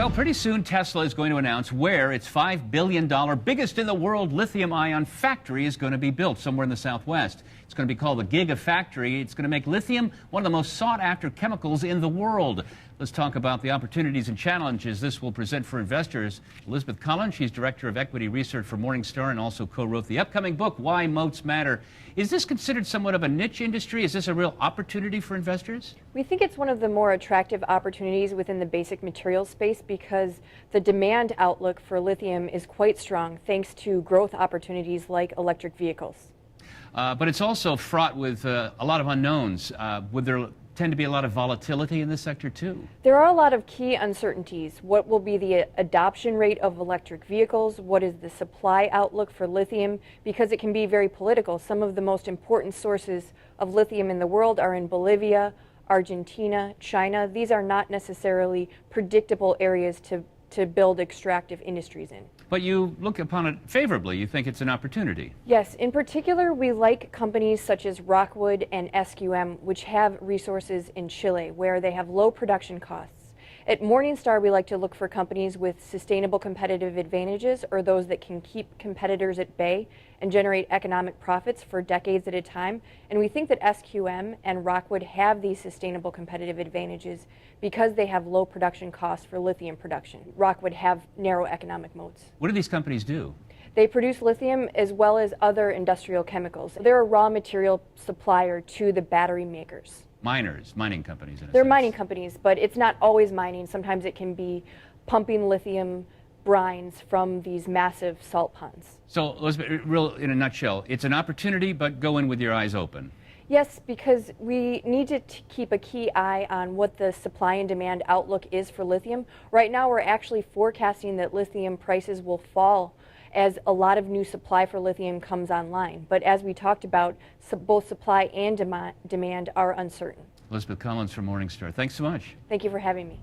Well, pretty soon Tesla is going to announce where its $5 billion, biggest in the world lithium-ion factory is going to be built somewhere in the Southwest. It's going to be called the Gigafactory. It's going to make lithium one of the most sought-after chemicals in the world. Let's talk about the opportunities and challenges this will present for investors. Elizabeth Collins, she's Director of Equity Research for Morningstar and also co-wrote the upcoming book, Why Moats Matter. Is this considered somewhat of a niche industry? Is this a real opportunity for investors? We think it's one of the more attractive opportunities within the basic materials space because the demand outlook for lithium is quite strong thanks to growth opportunities like electric vehicles. But it's also fraught with a lot of unknowns. Would there tend to be a lot of volatility in this sector too? There are a lot of key uncertainties. What will be the adoption rate of electric vehicles? What is the supply outlook for lithium? Because it can be very political. Some of the most important sources of lithium in the world are in Bolivia, Argentina, China. These are not necessarily predictable areas to build extractive industries in. But you look upon it favorably. You think it's an opportunity. Yes, in particular, we like companies such as Rockwood and SQM, which have resources in Chile, where they have low production costs. At Morningstar, we like to look for companies with sustainable competitive advantages or those that can keep competitors at bay and generate economic profits for decades at a time. And we think that SQM and Rockwood have these sustainable competitive advantages because they have low production costs for lithium production. Rockwood have narrow economic moats. What do these companies do? They produce lithium as well as other industrial chemicals. They're a raw material supplier to the battery makers. Mining companies. They're mining companies, but it's not always mining. Sometimes it can be pumping lithium brines from these massive salt ponds. So, Elizabeth, real in a nutshell, it's an opportunity, but go in with your eyes open. Yes, because we need to keep a key eye on what the supply and demand outlook is for lithium. Right now, we're actually forecasting that lithium prices will fall as a lot of new supply for lithium comes online. But as we talked about, both supply and demand are uncertain. Elizabeth Collins from Morningstar, thanks so much. Thank you for having me.